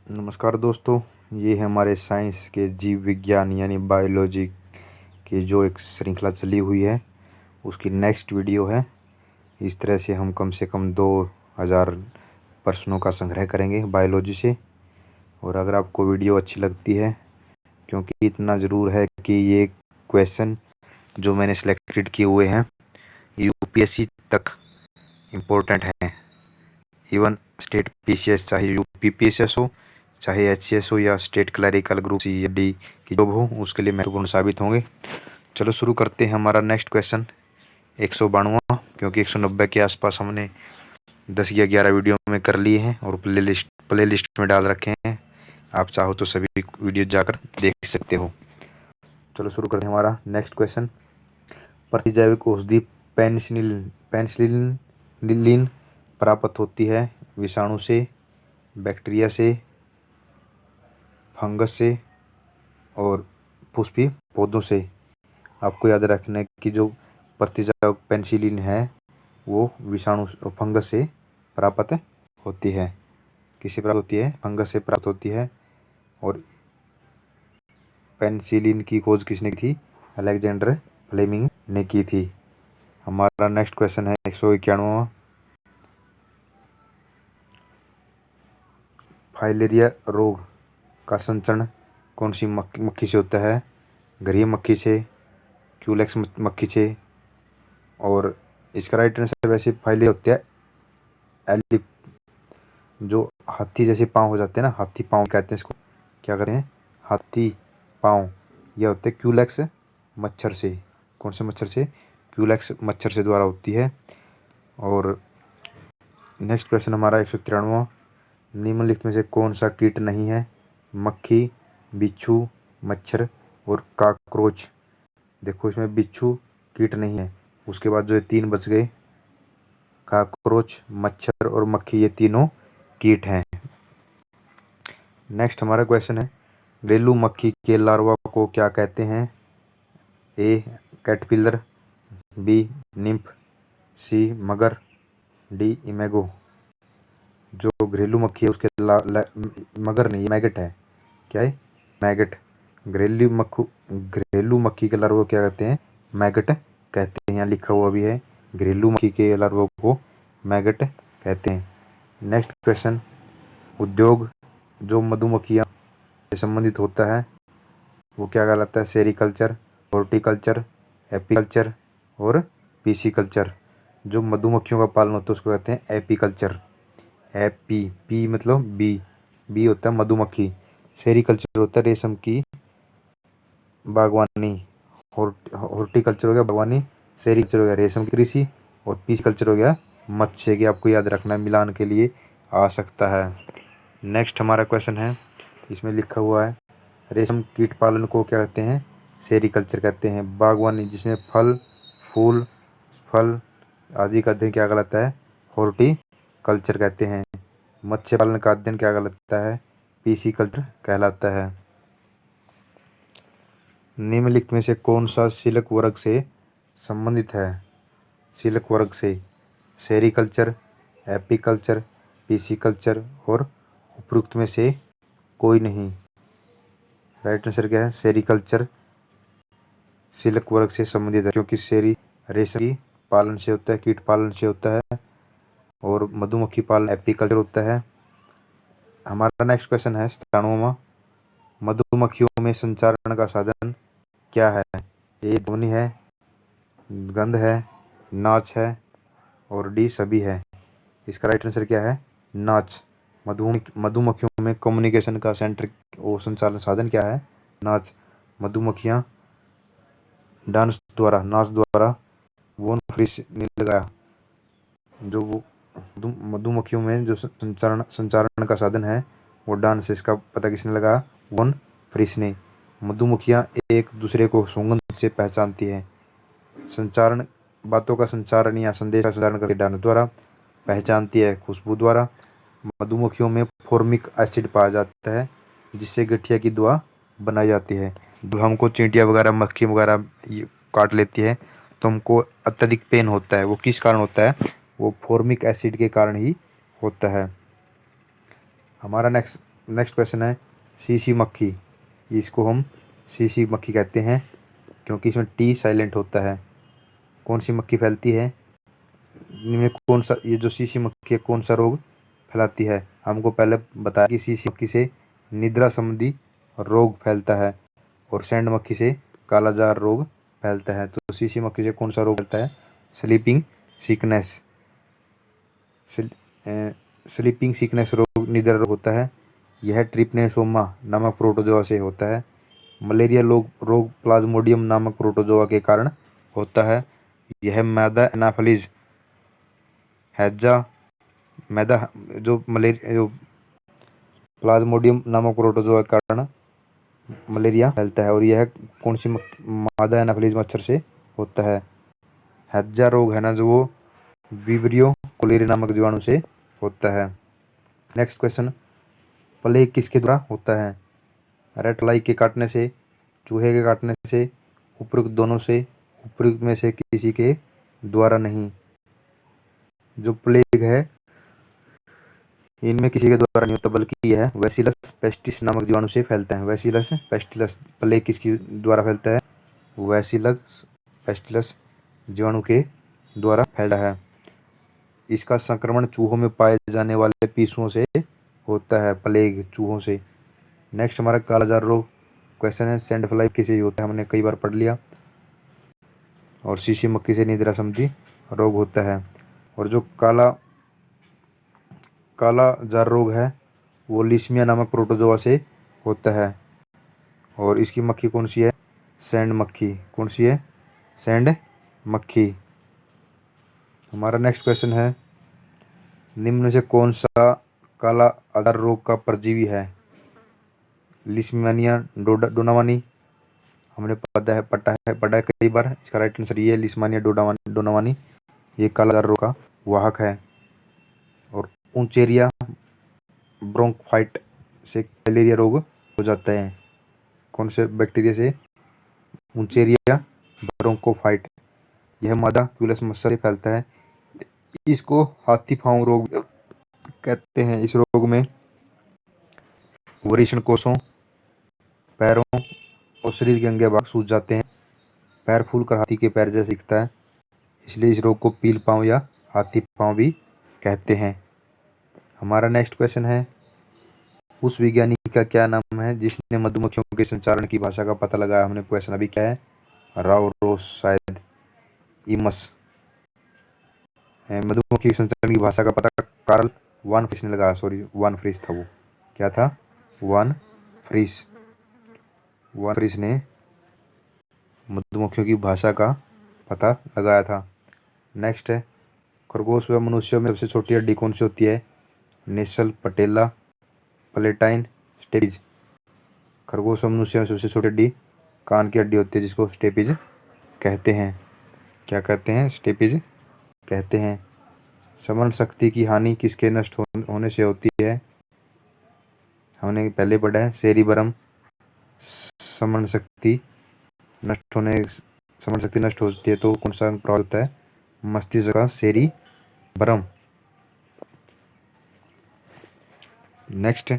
नमस्कार दोस्तों। ये है हमारे साइंस के जीव विज्ञान यानी बायोलॉजी की जो एक श्रृंखला चली हुई है उसकी नेक्स्ट वीडियो है। इस तरह से हम कम से कम 2000 प्रश्नों का संग्रह करेंगे बायोलॉजी से। और अगर आपको वीडियो अच्छी लगती है, क्योंकि इतना ज़रूर है कि ये क्वेश्चन जो मैंने सिलेक्टेड किए हुए हैं यूपीएससी तक इम्पोर्टेंट हैं। इवन स्टेट पीसीएस, चाहे यूपीपीएसएस हो, चाहे एचसीएस हो, या स्टेट क्लरिकल ग्रुप सी या डी की जॉब हो, उसके लिए महत्वपूर्ण साबित होंगे। चलो शुरू करते हैं। हमारा नेक्स्ट क्वेश्चन 192, क्योंकि 190 के आसपास हमने 10 या 11 वीडियो में कर लिए हैं और प्ले लिस्ट में डाल रखे हैं। आप चाहो तो सभी वीडियो जाकर देख सकते हो। चलो शुरू करते हैं हमारा नेक्स्ट क्वेश्चन। प्रतिजैविक औषधि पेनिसिलिन पेनिसिलिन प्राप्त होती है विषाणु से, बैक्टीरिया से, फंगस से और पुष्पीय पौधों से। आपको याद रखना है कि जो प्रतिजैविक पेनिसिलिन है वो विषाणु फंगस से प्राप्त होती है। किससे प्राप्त होती है? फंगस से प्राप्त होती है। और पेनिसिलिन की खोज किसने की थी? अलेक्जेंडर फ्लेमिंग ने की थी। हमारा नेक्स्ट क्वेश्चन है 191। फाइलेरिया रोग का संचरण कौन सी मक्खी से होता है? घरिया मक्खी से, क्यूलेक्स मक्खी से। और इसका राइट आंसर वैसे फाइलेरिया होते हैं एलिप, जो हाथी जैसे पाँव हो जाते हैं ना, हाथी पाँव कहते हैं इसको। क्या कहते हैं? हाथी पाँव। यह होते हैं क्यूलेक्स मच्छर से। कौन से मच्छर से? क्यूलेक्स मच्छर से द्वारा होती है। और नेक्स्ट क्वेश्चन हमारा 193। निम्नलिखित में से कौन सा कीट नहीं है? मक्खी, बिच्छू, मच्छर और कॉकरोच। देखो इसमें बिच्छू कीट नहीं है। उसके बाद जो ये 3 बच गए, कॉकरोच, मच्छर और मक्खी, ये तीनों कीट हैं। नेक्स्ट हमारा क्वेश्चन है घरेलू मक्खी के लार्वा को क्या कहते हैं? ए कैटरपिलर, बी निम्फ, सी मगर, डी इमेगो। जो घरेलू मक्खी है उसके मगर नहीं, मैगट है। क्या है? मैगट। घरेलू मक्खी के लार्वा क्या कहते हैं? मैगट कहते हैं। यहाँ लिखा हुआ भी है, घरेलू मक्खी के लार्वा को मैगट कहते हैं। नेक्स्ट क्वेश्चन, उद्योग जो मधुमक्खियाँ से संबंधित होता है वो क्या कहलाता है? सेरिकल्चर, हॉर्टिकल्चर, एपीकल्चर और पीसीकल्चर। जो मधुमक्खियों का पालन होता है उसको कहते हैं एपीकल्चर। पी मतलब बी होता है मधुमक्खी। सेरिकल्चर होता है रेशम की बागवानी। हॉर्टिकल्चर हो गया बागवानी, सेरिकल्चर हो गया रेशम की कृषि, और पीसीकल्चर हो गया मत्स्य की। आपको याद रखना है, मिलान के लिए आ सकता है। नेक्स्ट हमारा क्वेश्चन है, इसमें लिखा हुआ है रेशम कीट पालन को क्या कहते हैं? सेरिकल्चर कहते हैं। बागवानी जिसमें फल आदि का अध्ययन क्या कहलाता है? हॉर्टिकल्चर कहते हैं। मत्स्य पालन का अध्ययन क्या कहलाता है? पीसीकल्चर कहलाता है। निम्नलिखित में से कौन सा सिल्क वर्ग से संबंधित है? सिल्क वर्ग से सेरिकल्चर, एपीकल्चर, पीसीकल्चर और उपरोक्त में से कोई नहीं। राइट आंसर क्या है? सेरिकल्चर सिल्क वर्ग से संबंधित है, क्योंकि सेरी रेशम की पालन से होता है, कीट पालन से होता है, और मधुमक्खी पालन एपीकल्चर होता है। हमारा नेक्स्ट क्वेश्चन है 97वां। मधुमक्खियों में संचारण का साधन क्या है? ए ध्वनि है, गंध है, नाच है और डी सभी है। इसका राइट आंसर क्या है? नाच। मधुमक्खियों में कम्युनिकेशन का सेंटर और संचालन साधन क्या है? नाच। मधुमक्खियाँ नाच द्वारा वोन फ्रिश ने लगाया। जो वो मधुमक्खियों में जो संचारण का साधन है वो डांस है। इसका पता किसने लगाया? वोन फ्रिश ने। मधुमक्खियाँ एक दूसरे को सुगंध से पहचानती है। संचारण, बातों का संचारण या संदेश का संचारण करके डांस द्वारा पहचानती है, खुशबू द्वारा। मधुमक्खियों में फॉर्मिक एसिड पाया जाता है जिससे गठिया की दवा बनाई जाती है। जब हमको चींटियाँ वगैरह, मक्खी वगैरह काट लेती है तो हमको अत्यधिक पेन होता है। वो किस कारण होता है? वो फॉर्मिक एसिड के कारण ही होता है। हमारा नेक्स्ट नेक्स्ट क्वेश्चन है सीसी मक्खी। इसको हम सीसी मक्खी कहते हैं क्योंकि इसमें टी साइलेंट होता है। कौन सी मक्खी फैलती है, इनमें कौन सा, ये जो सीसी मक्खी है कौन सा रोग फैलाती है? हमको पहले बताया कि सीसी मक्खी से निद्रा संबंधी रोग फैलता है और सैंड मक्खी से कालाजार रोग फैलता है। तो सीसी मक्खी से कौन सा रोग फैलता है? Sleeping sickness. स्लीपिंग सिकनेस रोग निद्रा रोग होता है। यह ट्रिपनेसोमा नामक प्रोटोजोआ से होता है। मलेरिया रोग प्लाज्मोडियम नामक प्रोटोजोआ के कारण होता है। यह मैदा एनाफिलीज हैजा मैदा जो मलेरिया जो प्लाज्मोडियम नामक प्रोटोजोआ के कारण मलेरिया फैलता है और यह कौन सी मादा एनाफिलीज मच्छर से होता है? हैजा रोग है ना जो, वो विब्रियो कोलेरी नामक जीवाणु से होता है। नेक्स्ट क्वेश्चन, प्लेग किसके द्वारा होता है? रेटलाई के काटने से, चूहे के काटने से, उपयुक्त दोनों से, उपयुक्त में से किसी के द्वारा नहीं। जो प्लेग है इनमें किसी के द्वारा नहीं होता बल्कि यह वैसिलस पेस्टिस नामक जीवाणु से फैलता है। वैसिलस पेस्टिलस प्लेग किसके द्वारा फैलता है? वैसिलस पेस्टिलस जीवाणु के द्वारा फैलता है। इसका संक्रमण चूहों में पाए जाने वाले पीसुओं से होता है, प्लेग चूहों से। नेक्स्ट हमारा कालाजार रोग क्वेश्चन है, सैंड फ्लाई किसे होता है? हमने कई बार पढ़ लिया। और सीसी मक्खी से निद्रा संबंधी रोग होता है। और जो काला जार रोग है वो लिस्मिया नामक प्रोटोजोआ से होता है। और इसकी मक्खी कौन सी है? सैंड मक्खी। कौन सी है? सैंड मक्खी। हमारा नेक्स्ट क्वेश्चन है, निम्न में से कौन सा काला आजार रोग का परजीवी है? लिस्मानिया डोनावानी, हमने पढ़ा है कई बार। इसका राइट आंसर ये है, लिस्मानिया डोनावानी। ये काला आजार रोग का वाहक है। और ऊंचेरिया ब्रोंकफाइट से मलेरिया रोग हो जाता है। कौन से बैक्टीरिया से? ऊंचेरिया ब्रोंकोफाइट। यह मादा क्यूलस मच्छर से फैलता है। इसको हाथी पांव रोग कहते हैं। इस रोग में वृषण कोषों, पैरों और शरीर के अंग भाग सूज जाते हैं। पैर फूलकर हाथी के पैर जैसे दिखता है, इसलिए इस रोग को पील पांव या हाथी पांव भी कहते हैं। हमारा नेक्स्ट क्वेश्चन है, उस वैज्ञानिक का क्या नाम है जिसने मधुमक्खियों के संचारण की भाषा का पता लगाया? हमने क्वेश्चन अभी क्या है, राव रोस शायद इमस। मधुमक्खी के संचारण की भाषा का पता कार्ल वान फ्रिस ने लगाया। सॉरी, वान फ्रिस था वो। क्या था? वान फ्रिस ने मधुमक्खियों की भाषा का पता लगाया था। नेक्स्ट है, खरगोश व मनुष्यों में सबसे छोटी हड्डी कौन सी होती है? नेसल, पटेला, प्लेटाइन, स्टेपिज। खरगोश व मनुष्य में सबसे छोटी हड्डी कान की हड्डी होती है जिसको स्टेपिज कहते हैं। क्या कहते हैं? स्टेपिज कहते हैं। स्मरण शक्ति की हानि किसके नष्ट होने से होती है? हमने पहले पढ़ा है, सेरिबरम स्मरण शक्ति नष्ट होती है तो कौन सा अंग प्रभावित होता है? मस्तिष्क का सेरिबरम। नेक्स्ट,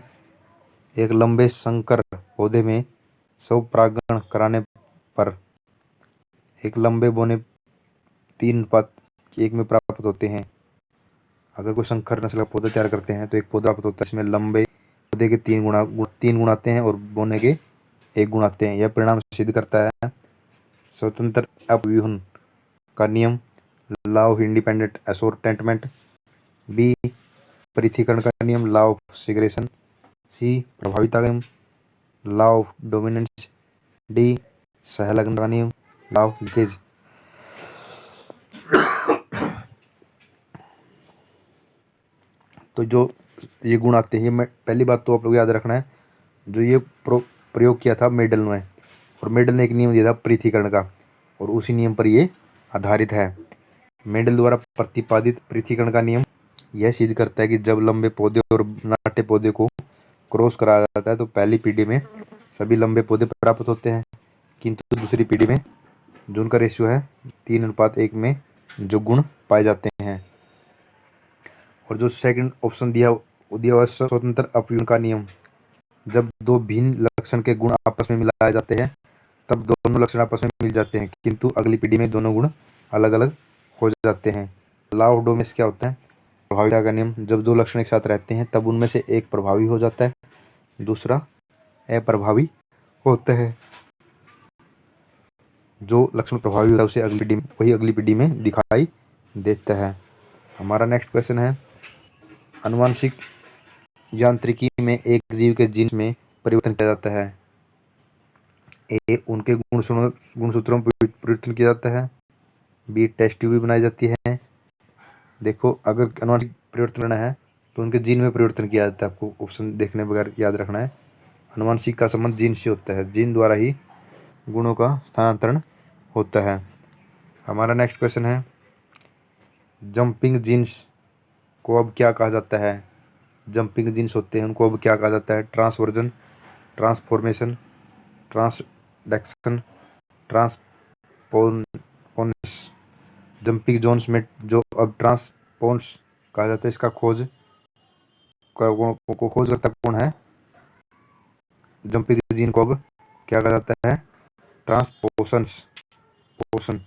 एक लंबे संकर पौधे में स्वपरागण कराने पर एक लंबे बोने 3:1 में प्राप्त होते हैं। अगर कोई संकर नस्ल का पौधा तैयार करते हैं तो एक पौधा प्राप्त होता है, इसमें लंबे पौधे के 3 गुण आते हैं और बोने के 1 गुण आते हैं। यह परिणाम सिद्ध करता है स्वतंत्र अपव्यूहन का नियम, लॉ ऑफ इंडिपेंडेंट असोर्टेंटमेंट, बी पृथक्करण का नियम, लॉ ऑफ सेग्रेशन, सी प्रभाविता का नियम, लॉ ऑफ डोमिनेंस, डी सहलग्न का नियम, लॉ ऑफ लीकेज। तो जो ये गुण आते हैं, ये पहली बात तो आप लोग याद रखना है, जो ये प्रयोग किया था मेडल ने, और मेडल ने एक नियम दिया था पृथक्करण का, और उसी नियम पर ये आधारित है। मेडल द्वारा प्रतिपादित पृथक्करण का नियम यह सिद्ध करता है कि जब लंबे पौधे और नाटे पौधे को क्रॉस कराया जाता है तो पहली पीढ़ी में सभी लंबे पौधे प्राप्त होते हैं, किंतु दूसरी पीढ़ी में जो उनका रेशियो है 3:1 में जो गुण पाए जाते हैं। और जो सेकंड ऑप्शन दिया हुआ स्वतंत्र अपव्यूहन का नियम, जब दो भिन्न लक्षण के गुण आपस में मिलाए जाते हैं तब दोनों लक्षण आपस में मिल जाते हैं, किंतु अगली पीढ़ी में दोनों गुण अलग अलग हो जाते हैं। लॉ ऑफ डोमेस क्या होता है? प्रभाविता का नियम। जब दो लक्षण एक साथ रहते हैं तब उनमें से एक प्रभावी हो जाता है, दूसरा अप्रभावी होता है। जो लक्षण प्रभावी होता है उसे अगली पीढ़ी में दिखाई देता है। हमारा नेक्स्ट क्वेश्चन है, आनुवंशिक यांत्रिकी में एक जीव के जीन्स में परिवर्तन किया जाता है। ए, उनके गुणसूत्रों में परिवर्तन किया जाता है। बी, टेस्ट ट्यूब भी बनाई जाती है। देखो, अगर आनुवंशिक परिवर्तन करना है तो उनके जीन में परिवर्तन किया जाता है। आपको ऑप्शन देखने बगैर याद रखना है। आनुवंशिक का संबंध जीन से होता है, जीन द्वारा ही गुणों का स्थानांतरण होता है। हमारा नेक्स्ट क्वेश्चन है, जंपिंग जीन्स को अब क्या कहा जाता है? जंपिंग जीन्स होते हैं उनको अब क्या कहा जाता है? Transversion, transformation, transduction, transposons. Jumping genes में जो अब ट्रांसपोन्स कहा जाता है, इसका खोज करता कौन है? जंपिंग जीन को अब क्या कहा जाता है? ट्रांसपोशंस पोषण।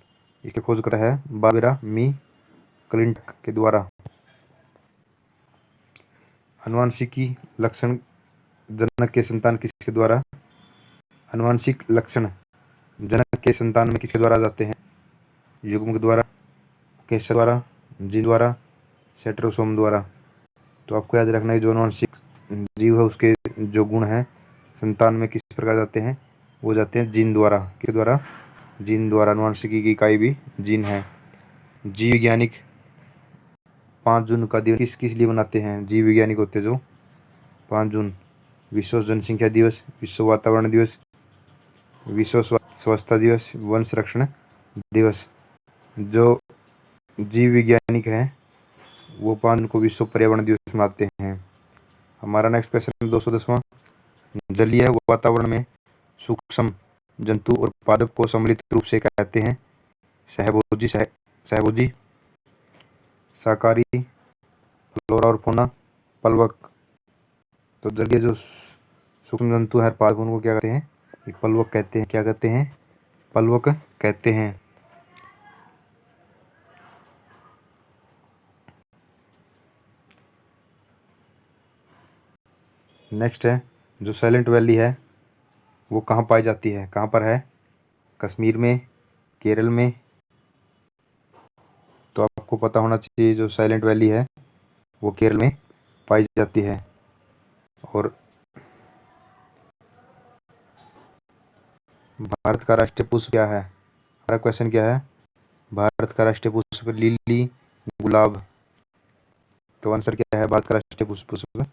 इसके खोज करता है बारबेरा मी क्लिंटक के द्वारा। आनुवंशिकी लक्षण जनक के संतान किसके द्वारा? आनुवंशिक लक्षण जनक के संतान में किसके द्वारा जाते हैं? युग्म के द्वारा, केसर द्वारा, जीन द्वारा, सेट्रोसोम द्वारा। तो आपको याद रखना है जो आनुवंशिक जीव है उसके जो गुण हैं संतान में किस प्रकार जाते हैं? वो जाते हैं जीन द्वारा। किस द्वारा? जीन द्वारा। आनुवंशिकी की इकाई भी जीन है। जीव वैज्ञानिक 5 जून का दिवस किस किस लिए मनाते हैं? जीव वैज्ञानिक होते जो 5 जून, विश्व जनसंख्या दिवस, विश्व वातावरण दिवस, विश्व स्वच्छता दिवस, वन संरक्षण दिवस। जो जीव वैज्ञानिक हैं वो 5 जून को विश्व पर्यावरण दिवस मनाते हैं। हमारा नेक्स्ट क्वेश्चन 210वां, जलीय वातावरण में सूक्ष्म जंतु और पादप को सम्मिलित रूप से कहते हैं सहभोजी, शाकाहारी, फ्लोरा और फौना, पलवक। तो जलीय जो सूक्ष्म जंतु है पादप उनको क्या कहते हैं? एक पलवक कहते हैं। क्या कहते हैं? पलवक कहते हैं। नेक्स्ट है, जो साइलेंट वैली है वो कहाँ पाई जाती है? कहाँ पर है? कश्मीर में, केरल में। तो आपको पता होना चाहिए जो साइलेंट वैली है वो केरल में पाई जाती है। और भारत का राष्ट्रीय पुष्प क्या है? हमारा क्वेश्चन क्या है? भारत का राष्ट्रीय पुष्प लिली, गुलाब। तो आंसर क्या है? भारत का राष्ट्रीय पुष्प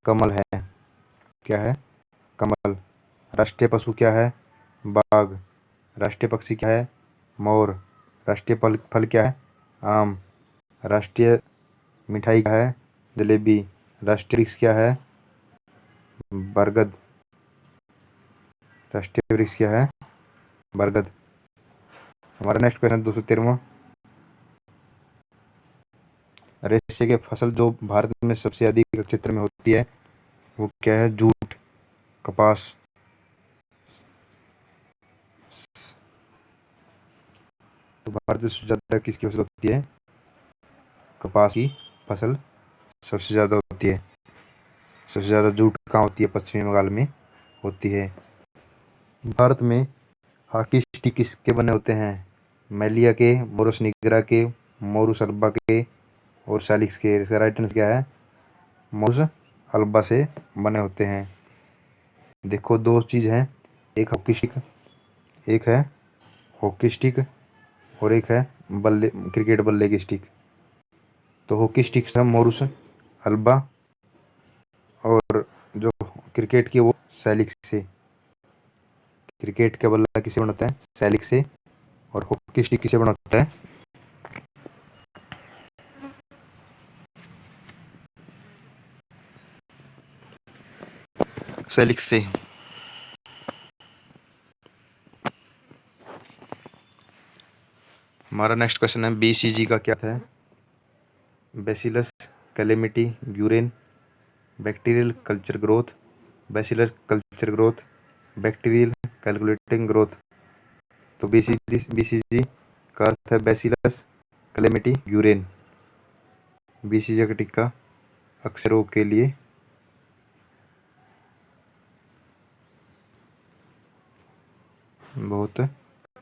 कमल है। क्या है? कमल। राष्ट्रीय पशु क्या है? बाघ। राष्ट्रीय पक्षी क्या है? मोर। राष्ट्रीय फल क्या है? आम। राष्ट्रीय मिठाई क्या है? जलेबी। राष्ट्रीय वृक्ष क्या है? बरगद। राष्ट्रीय वृक्ष क्या है? बरगद। हमारा नेक्स्ट क्वेश्चन 213वां, रेशे की फसल जो भारत में सबसे अधिक क्षेत्र में होती है वो क्या है? जूट, कपास। तो भारत में सबसे ज़्यादा किसकी फसल होती है? कपास की फसल सबसे ज़्यादा होती है। सबसे ज़्यादा जूट कहाँ होती है? पश्चिमी बंगाल में होती है। भारत में हॉकी स्टिक किसके बने होते हैं? मैलिया के, मोरस निगरा के, मोरुस अल्बा के और सैलिक्स के। इसका राइट आंसर क्या है? मोरुस अल्बा से बने होते हैं। देखो, दो चीज़ हैं, एक हॉकी स्टिक, एक है हॉकी स्टिक और एक है बल्ले, क्रिकेट बल्ले की स्टिक। तो हॉकी स्टिक है मोरुस अल्बा और जो क्रिकेट की वो सैलिक्स से। क्रिकेट का बल्ला किसे बनाता है? सैलिक्स से। और हॉकी स्टिक किसे बनाता है? सैलिक्स से। हमारा नेक्स्ट क्वेश्चन है, बीसीजी का क्या था? Bacillus Calmette Guerin, bacterial culture growth, bacillar culture growth, bacterial calculating growth. तो बीसीजी का अर्थ है बैसिलस क्लेमिटी ग्यूरेन। बीसीजी का टिक्का अक्षरों के लिए बहुत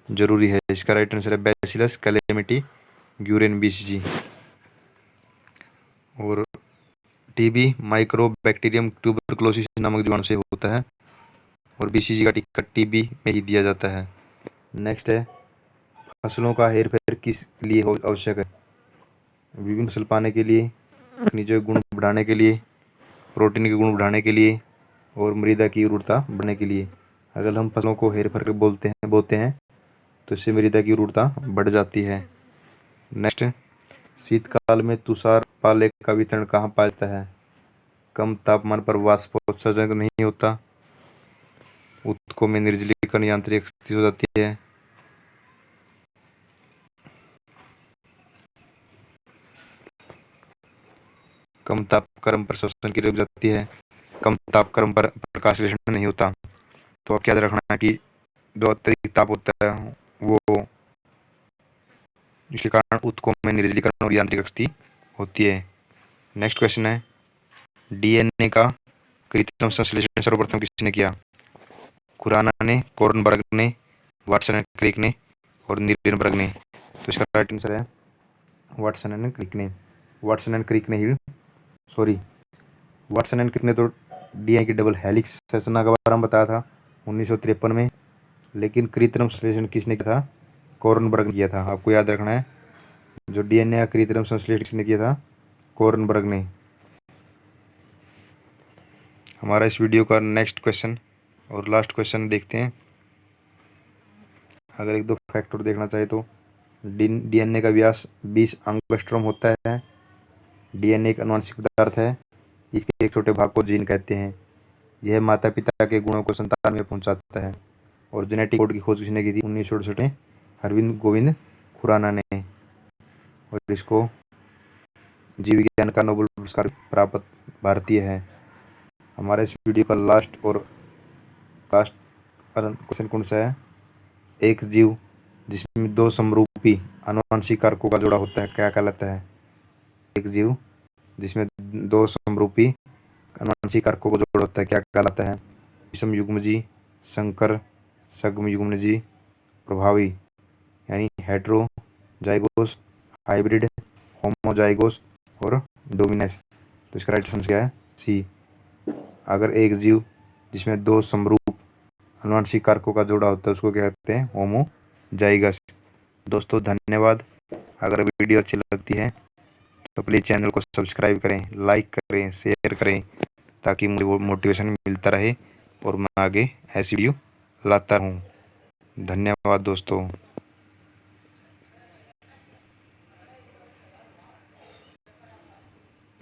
जरूरी है। इसका राइट आंसर है बैसिलस कैलेमिटी ग्यूरेन, बीसीजी। और टीबी माइक्रोबैक्टीरियम ट्यूबरकुलोसिस नामक जीवाणु से होता है और बीसीजी का टिक्का टीबी में ही दिया जाता है। नेक्स्ट है, फसलों का हेरफेर किस लिए आवश्यक है? विभिन्न फसल पाने के लिए, खनिजों के गुण बढ़ाने के लिए, प्रोटीन के गुण बढ़ाने के लिए और मृदा की उर्वरता बढ़ाने के लिए। अगर हम फसलों को हेरफेर बोते हैं तो इससे मृदा की उर्वरता बढ़ जाती है। नेक्स्ट, शीतकाल में तुषार पाले का वितरण कहाँ पाया जाता है? कम तापमान पर वाष्पोत्सर्जन नहीं होता, ऊतकों में निर्जलीकरण यांत्रिक स्थिति हो जाती है, कम तापक्रम पर श्वसन की रुक जाती है, कम तापक्रम पर प्रकाश विश्लेषण नहीं होता। तो अब क्या याद रखना है कि जो अत्यधिक ताप होता है वो जिसके कारण ऊतकों में निर्जलीकरण और यांत्रिक स्थिति होती है। नेक्स्ट क्वेश्चन है, डीएनए का कृत्रिम संश्लेषण सर्वप्रथम किसने किया? खुराना ने, कोरनबर्ग ने, वाटसन एंड क्रिक ने और नीरेनबर्ग ने। तो इसका राइट आंसर है वाटसन एंड क्रिक ने। वाटसन एंड क्रिक ने तो डीएनए की डबल हेलिक्स संरचना के बारे में बताया था 1953 में, लेकिन कृत्रिम संश्लेषण किसने किया था? कोरनबर्ग ने किया था। आपको याद रखना है, जो डीएनए का कृत्रिम संश्लेषण किसने किया था? कोरनबर्ग ने। हमारा इस वीडियो का नेक्स्ट क्वेश्चन और लास्ट क्वेश्चन देखते हैं। अगर एक दो फैक्टर देखना चाहे तो डीएनए का व्यास 20 एंगस्ट्रॉम होता है। डीएनए एक आनुवंशिक पदार्थ है, इसके एक छोटे भाग को जीन कहते हैं। यह माता पिता के गुणों को संतान में पहुंचाता है। और जेनेटिक कोड की खोज किसने की थी? 1968 में अरविंद गोविंद खुराना ने। और इसको जीव विज्ञान का नोबेल पुरस्कार प्राप्त भारतीय है। हमारे इस वीडियो का लास्ट क्वेश्चन कौन सा है? एक जीव जिसमें दो समरूपी आनुवंशिक कारकों का जोड़ा होता है क्या कहलाता है? एक जीव जिसमें दो समरूपी आनुवंशिक कारकों का जोड़ा होता है क्या कहलाता है? विषम युग्मजी, संकर संयुग्मजी, प्रभावी यानी हेटेरोजाइगोस, हाइब्रिड, होमोजाइगोस और डोमिनेंस। तो इसका राइट आंसर क्या है? सी। अगर एक जीव जिसमें दो समरूप आनुवंशिक कारकों का जोड़ा होता है उसको क्या कहते हैं? होमोजाइगस। दोस्तों धन्यवाद। अगर वीडियो अच्छी लगती है तो प्लीज़ चैनल को सब्सक्राइब करें, लाइक करें, शेयर करें, ताकि मुझे वो मोटिवेशन मिलता रहे और मैं आगे ऐसी वीडियो लाता रहूं। धन्यवाद दोस्तों।